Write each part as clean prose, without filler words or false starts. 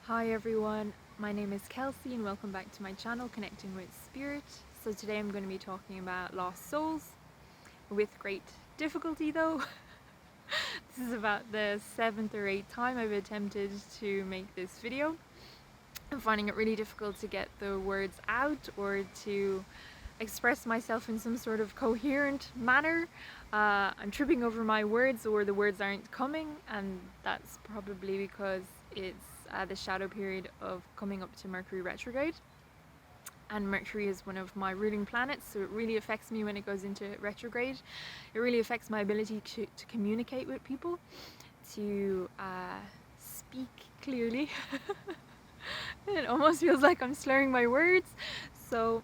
Hi everyone, my name is Kelsie and welcome back to my channel Connecting with Spirit. So today I'm going to be talking about lost souls, with great difficulty though. This is about the 7th or 8th time I've attempted to make this video. I'm finding it really difficult to get the words out or to express myself in some sort of coherent manner. I'm tripping over my words, or the words aren't coming, and that's probably because it's the shadow period of coming up to Mercury retrograde, and Mercury is one of my ruling planets, so it really affects me when it goes into retrograde. It really affects my ability to communicate with people, to speak clearly. It almost feels like I'm slurring my words, so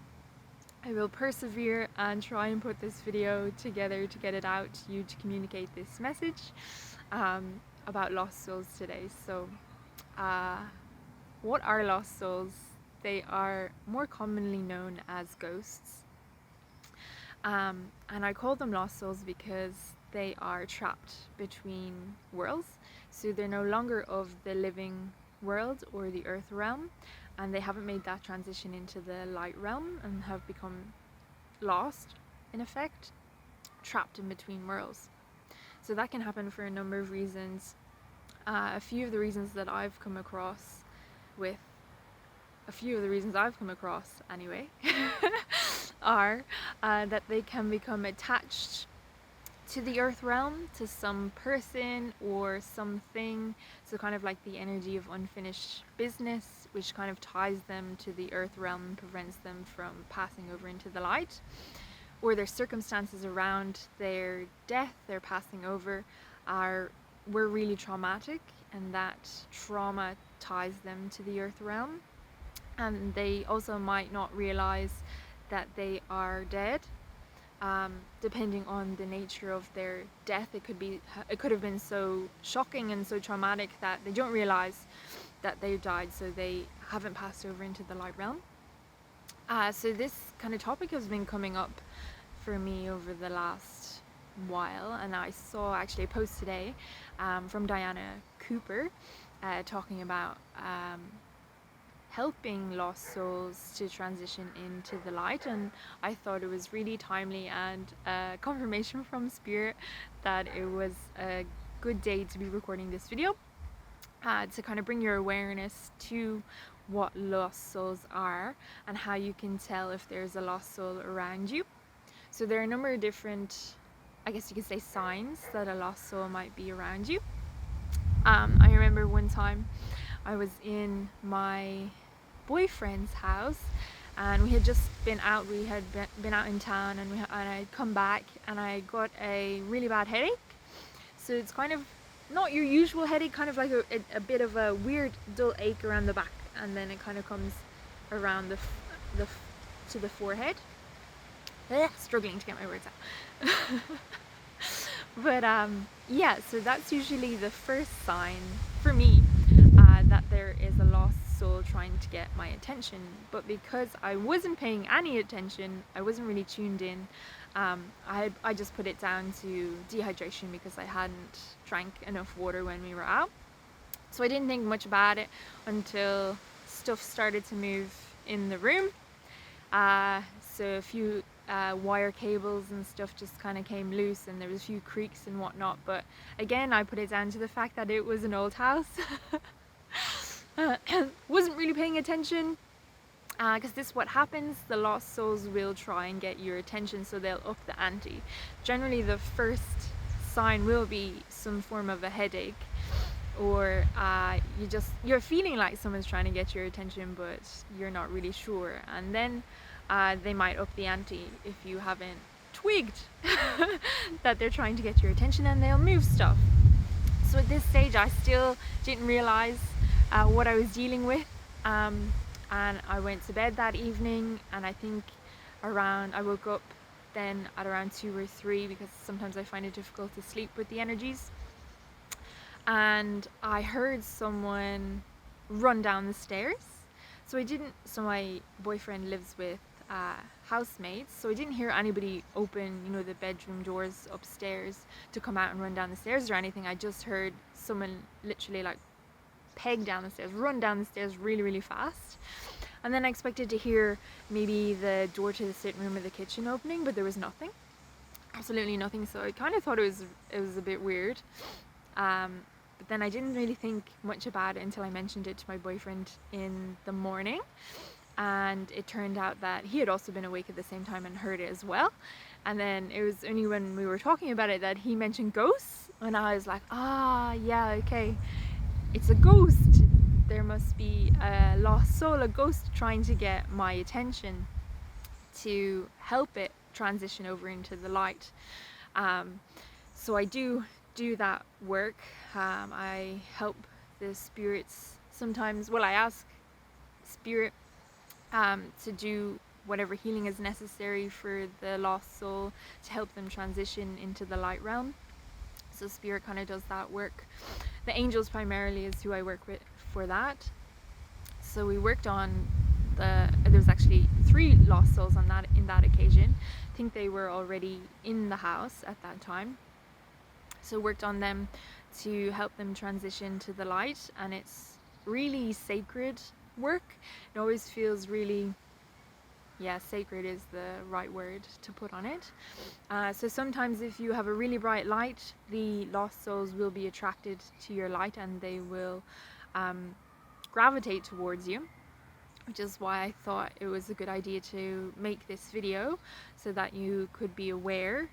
I will persevere and try and put this video together to get it out to you, to communicate this message about lost souls today. So what are lost souls? They are more commonly known as ghosts, and I call them lost souls because they are trapped between worlds. So they're no longer of the living world or the earth realm, and they haven't made that transition into the light realm and have become lost, in effect, trapped in between worlds. So that can happen for a number of reasons. A few of the reasons I've come across anyway are that they can become attached to the earth realm, to some person or something, so kind of like the energy of unfinished business, which kind of ties them to the earth realm and prevents them from passing over into the light, or their circumstances around their death, their passing over, were really traumatic, and that trauma ties them to the earth realm, and they also might not realize that they are dead. Depending on the nature of their death, it could have been so shocking and so traumatic that they don't realize that they've died, so they haven't passed over into the light realm. So this kind of topic has been coming up for me over the last while, and I saw actually a post today from Diana Cooper talking about helping lost souls to transition into the light, and I thought it was really timely and confirmation from Spirit that it was a good day to be recording this video, to kind of bring your awareness to what lost souls are and how you can tell if there's a lost soul around you. So there are a number of different, I guess you could say, signs that a lost soul might be around you. I remember one time I was in my boyfriend's house, and we had just been out. We had been out in town, and I'd come back, and I got a really bad headache. So it's kind of not your usual headache, kind of like a bit of a weird dull ache around the back, and then it kind of comes around to the forehead. Struggling to get my words out. But yeah, so that's usually the first sign for me that there is a lost soul trying to get my attention. But because I wasn't paying any attention, I wasn't really tuned in, I just put it down to dehydration because I hadn't drank enough water when we were out. So I didn't think much about it until stuff started to move in the room. So a few wire cables and stuff just kind of came loose, and there was a few creaks and whatnot, but again I put it down to the fact that it was an old house. Wasn't really paying attention, because this is what happens. The lost souls will try and get your attention, so they'll up the ante. Generally the first sign will be some form of a headache, or you're feeling like someone's trying to get your attention but you're not really sure, and then they might up the ante if you haven't twigged that they're trying to get your attention, and they'll move stuff. So at this stage I still didn't realize what I was dealing with, and I went to bed that evening, and I think I woke up then at around 2 or 3, because sometimes I find it difficult to sleep with the energies, and I heard someone run down the stairs. So my boyfriend lives with housemates, so I didn't hear anybody open, you know, the bedroom doors upstairs to come out and run down the stairs or anything. I just heard someone literally like peg down the stairs, run down the stairs really, really fast. And then I expected to hear maybe the door to the sitting room or the kitchen opening, but there was nothing, absolutely nothing. So I kind of thought it was a bit weird. But then I didn't really think much about it until I mentioned it to my boyfriend in the morning. And it turned out that he had also been awake at the same time and heard it as well. And then it was only when we were talking about it that he mentioned ghosts, and I was like, ah, yeah, okay, it's a ghost. There must be a lost soul, a ghost trying to get my attention to help it transition over into the light. So I do that work. I help the spirits sometimes. Well, I ask spirit to do whatever healing is necessary for the lost soul to help them transition into the light realm. So spirit kind of does that work. The angels primarily is who I work with for that. So we worked on there was actually 3 lost souls on that in that occasion. I think they were already in the house at that time. So worked on them to help them transition to the light, and it's really sacred work. It always feels really, yeah, sacred is the right word to put on it. So sometimes if you have a really bright light, the lost souls will be attracted to your light and they will gravitate towards you, which is why I thought it was a good idea to make this video, so that you could be aware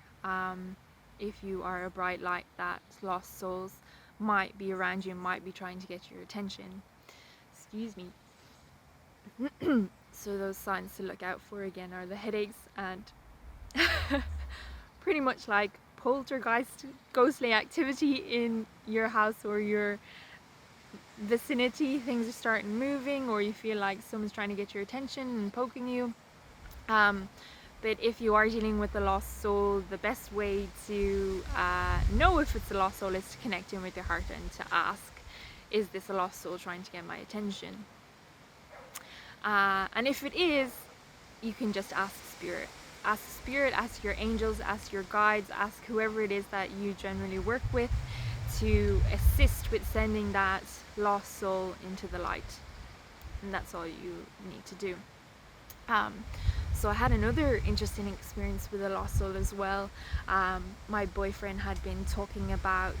if you are a bright light that lost souls might be around you, might be trying to get your attention. Excuse me. So those signs to look out for again are the headaches and pretty much like poltergeist, ghostly activity in your house or your vicinity. Things are starting moving, or you feel like someone's trying to get your attention and poking you. But if you are dealing with a lost soul, the best way to know if it's a lost soul is to connect in with your heart and to ask, is this a lost soul trying to get my attention? And if it is, you can just ask spirit. Ask spirit, ask your angels, ask your guides, ask whoever it is that you generally work with to assist with sending that lost soul into the light. And that's all you need to do. So I had another interesting experience with a lost soul as well. My boyfriend had been talking about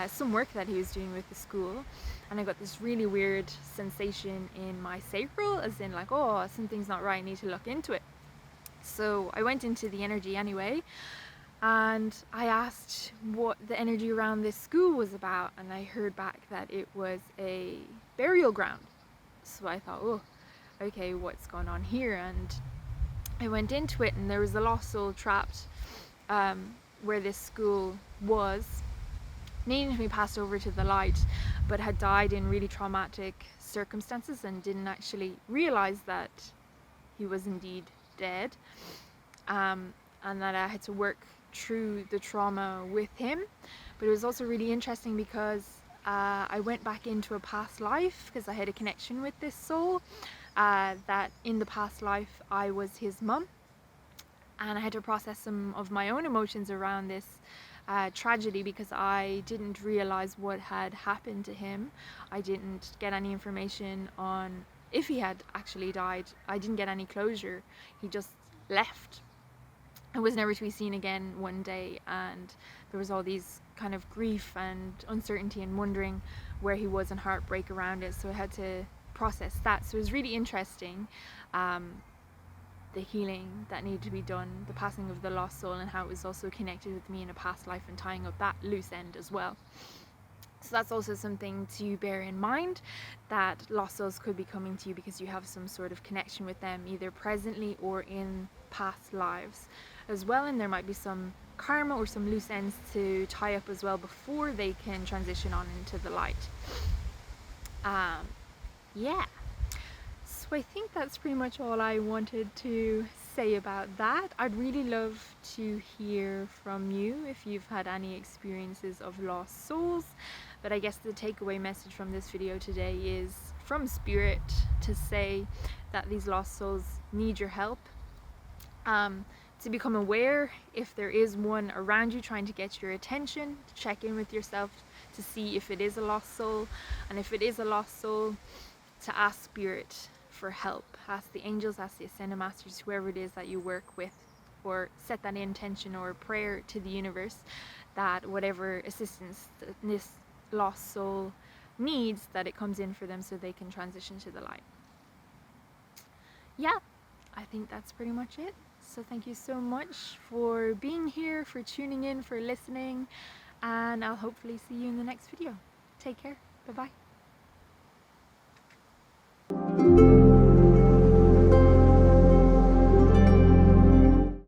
some work that he was doing with the school, and I got this really weird sensation in my sacral, as in like, oh, something's not right, I need to look into it. So I went into the energy anyway, and I asked what the energy around this school was about, and I heard back that it was a burial ground. So I thought, oh, okay, what's going on here? And I went into it, and there was a lost soul trapped where this school was, needing to be passed over to the light, but had died in really traumatic circumstances and didn't actually realize that he was indeed dead, and that I had to work through the trauma with him. But it was also really interesting because I went back into a past life, because I had a connection with this soul, that in the past life I was his mum, and I had to process some of my own emotions around this tragedy, because I didn't realize what had happened to him. I didn't get any information on if he had actually died. I didn't get any closure. He just left. I was never to be seen again one day, and there was all these kind of grief and uncertainty and wondering where he was and heartbreak around it. So I had to process that. So it was really interesting, the healing that needed to be done, the passing of the lost soul, and how it was also connected with me in a past life and tying up that loose end as well. So that's also something to bear in mind, that lost souls could be coming to you because you have some sort of connection with them, either presently or in past lives as well, and there might be some karma or some loose ends to tie up as well before they can transition on into the light. Yeah, so I think that's pretty much all I wanted to say about that. I'd really love to hear from you if you've had any experiences of lost souls. But I guess the takeaway message from this video today is from Spirit to say that these lost souls need your help. to become aware if there is one around you trying to get your attention, to check in with yourself to see if it is a lost soul, and if it is a lost soul, to ask spirit for help. Ask the angels, ask the ascended masters, whoever it is that you work with, or set that intention or prayer to the universe that whatever assistance this lost soul needs, that it comes in for them so they can transition to the light. Yeah, I think that's pretty much it. So thank you so much for being here, for tuning in, for listening, and I'll hopefully see you in the next video. Take care. Bye-bye.